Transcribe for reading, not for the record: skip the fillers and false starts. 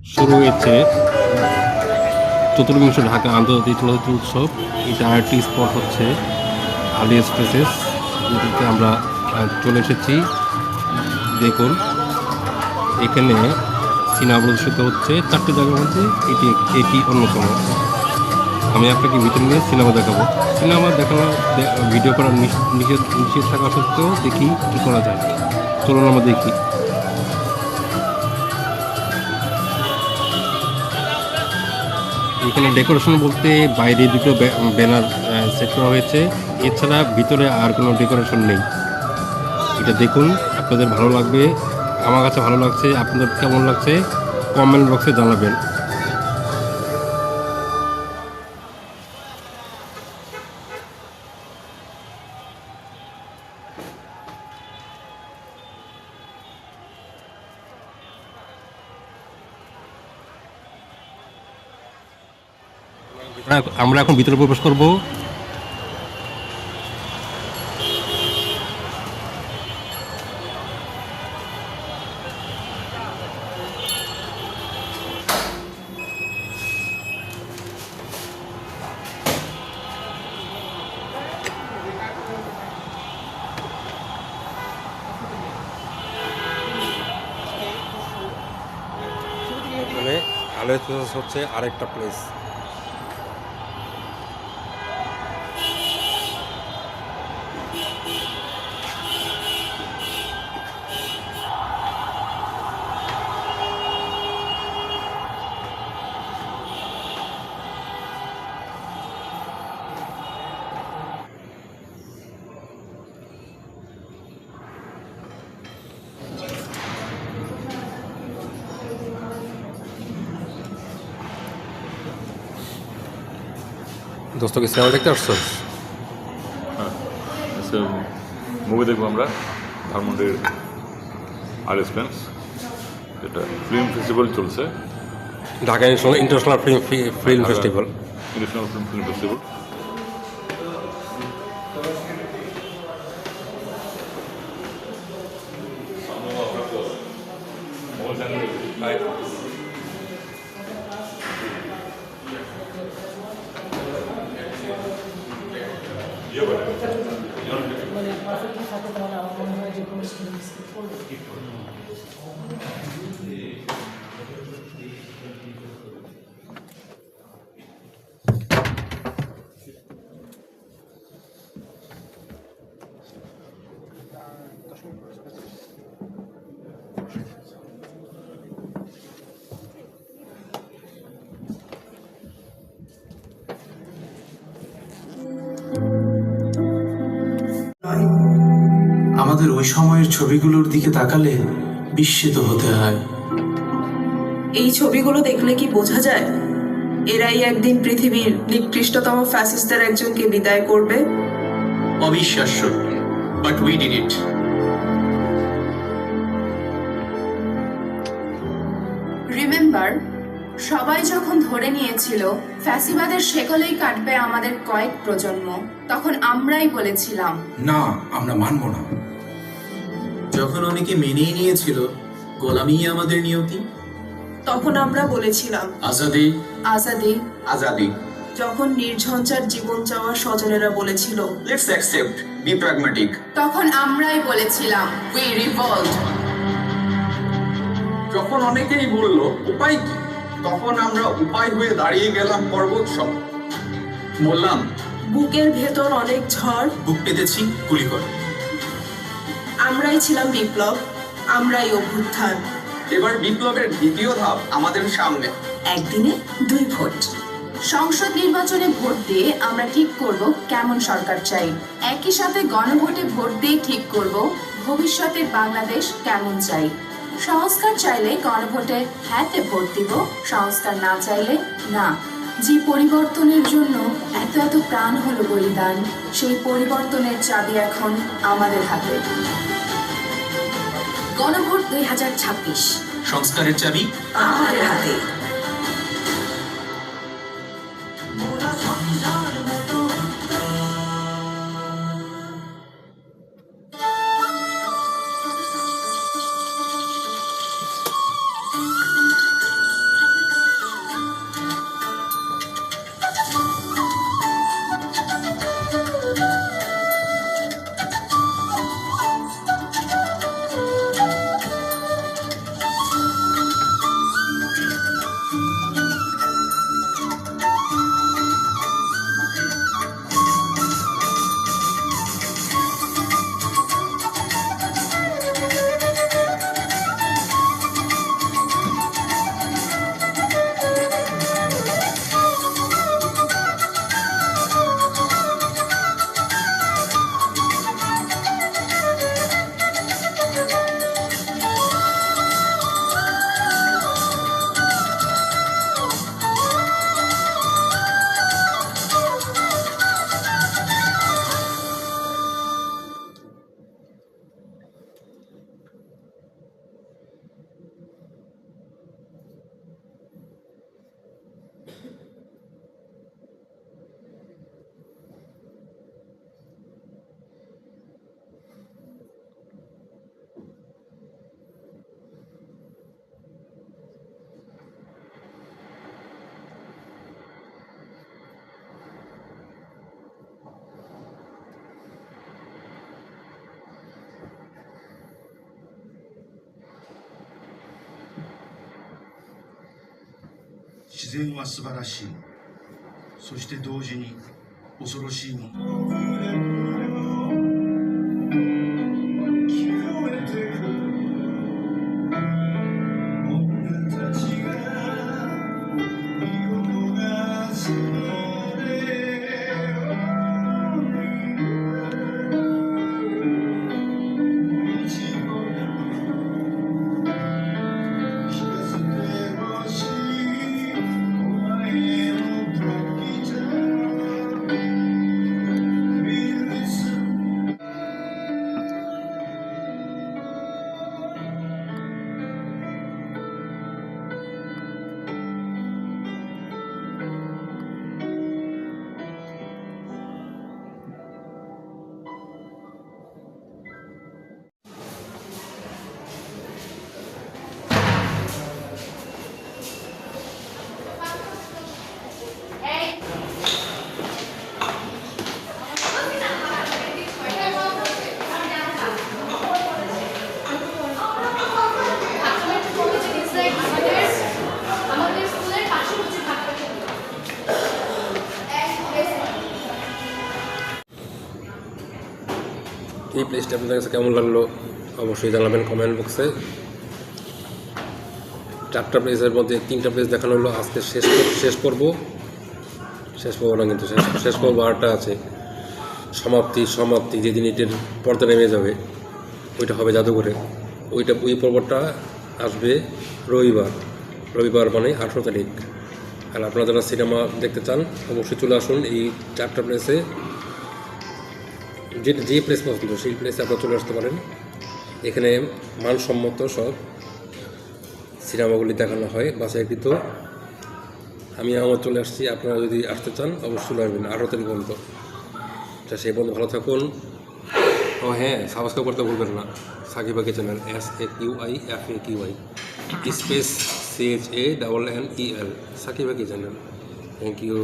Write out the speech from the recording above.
শুরু হয়েছে চতুর্বিংশ ঢাকা আন্তর্জাতিক চলচ্চিত্র উৎসব। এটা আরেকটি স্পট হচ্ছে আলিয়া স্পেসেস, যেটিতে আমরা চলে এসেছি। দেখুন, এখানে সিনেমা প্রদর্শিত হচ্ছে 4টি জায়গার মধ্যে এটি এটি অন্যতম। আমি আপনাকে ভিতরে নিয়ে সিনেমা দেখাবো। সিনেমা দেখানো ভিডিও করার নিষেধ নিষেধ থাকা সত্ত্বেও দেখি কী করা যায়। চলুন আমরা দেখি। এখানে ডেকোরেশন বলতে বাইরে দুটো ব্যানার সেট করা হয়েছে, এছাড়া ভিতরে আর কোনো ডেকোরেশন নেই। এটা দেখুন, আপনাদের ভালো লাগবে। আমার কাছে ভালো লাগছে। আপনাদের কেমন লাগছে কমেন্ট বক্সে জানাবেন। আমরা এখন ভিতরে প্রবেশ করব। মানে আলোচনা হচ্ছে আরেকটা প্লেস। দোস্ত, কি সিনেমা দেখতে আসছো? হ্যাঁ, মুভি দেখবো আমরা ধানমন্ডির আরএসপেন্স, যেটা ফিল্ম ফেস্টিভ্যাল চলছে, Dhaka international film festival. International film festival. মানে পারফেক্টলি থাকে তাহলে আমার মনে হয় যে কোনো স্কিল স্কিপ করবে। আমাদের ওই সময়ের ছবিগুলোর দিকে তাকালে বিস্মিত হতে হয়। এই ছবিগুলো দেখলে কি বোঝা যায় এরাই একদিন পৃথিবীর নিকৃষ্টতম ফ্যাসিস্টদের একজনকে বিদায় করবে? অবিশ্বাস্য, but we did it. Remember, সবাই যখন ধরে নিয়েছিল ফ্যাসিবাদের শেকলেই কাটবে আমাদের কয়েক প্রজন্ম, তখন আমরাই বলেছিলাম না, আমরা মানব না। যখন অনেকে মেনেই নিয়েছিল গোলামি আমাদের নিয়তি, তখন আমরা বলেছিলাম আজাদি আজাদি। আজাদি। যখন নির্ঝঞ্ঝাট জীবন চাওয়া স্বজনেরা বলেছিল লেটস অ্যাকসেপ্ট, বি প্র্যাগম্যাটিক, তখন আমরাই বলেছিলাম উই রিভল্ট। যখন অনেকেই বলল উপায় কি, তখন আমরা উপায় হয়ে দাঁড়িয়ে গেলাম পর্বত সম। বললাম বুকের ভেতর অনেক ঝড়, বুক পেতেছি, গুলি কর। আমরাই ছিলাম বিপ্লব, আমরাই অভ্যুত্থান। এবার বিপ্লবের দ্বিতীয় ধাপ আমাদের সামনে। একদিনে 2 ভোট। সংসদ নির্বাচনে ভোট দিয়ে আমরা ঠিক করব কেমন সরকার চাই। একই সাথে গণভোটে ভোট দিয়ে ঠিক করব ভবিষ্যতে বাংলাদেশ কেমন চাই। সংস্কার চাইলে গণভোটে হ্যাঁতে ভোট দিব, সংস্কার না চাইলে না। যে পরিবর্তনের জন্য এত এত প্রাণ হলো বলিদান, সেই পরিবর্তনের চাবি এখন আমাদের হাতে। গণভোট 2026, সংস্কারের চাবি আমাদের হাতে। 自然は素晴らしい。そして同時に恐ろしいもの。女たちが見事な空এই প্লেসটা আপনাদের কাছে কেমন লাগলো অবশ্যই জানাবেন কমেন্ট বক্সে। 4টা প্লেসের মধ্যে 3টা প্লেস দেখানো হলো। আজকে শেষ পর্ব না, কিন্তু শেষ পর্ব আরটা আছে, সমাপ্তি যেদিন এটির পর্দা নেমে যাবে ওইটা হবে জাদুঘরে। ওই পর্বটা আসবে রবিবার মানে 18 তারিখ। আর আপনারা যারা সিনেমা দেখতে চান অবশ্যই চলে আসুন এই 4টা প্লেসে। যে প্লেস পছন্দ সেই প্লেসে আপনারা চলে আসতে পারেন। এখানে মানসম্মত সব সিনেমাগুলি দেখানো হয় বাছাইকৃত। আমি আমার চলে আসছি, আপনারা যদি আসতে চান অবশ্যই চলে আসবেন 18 তারিখ পর্যন্ত। সেই পর্যন্ত ভালো থাকুন। ও হ্যাঁ, সাবস্ক্রাইব করতে ভুলবেন না Saqib Aqi channel, SAQIFAQI space CHANNEL Saqib Aqi channel. Thank you.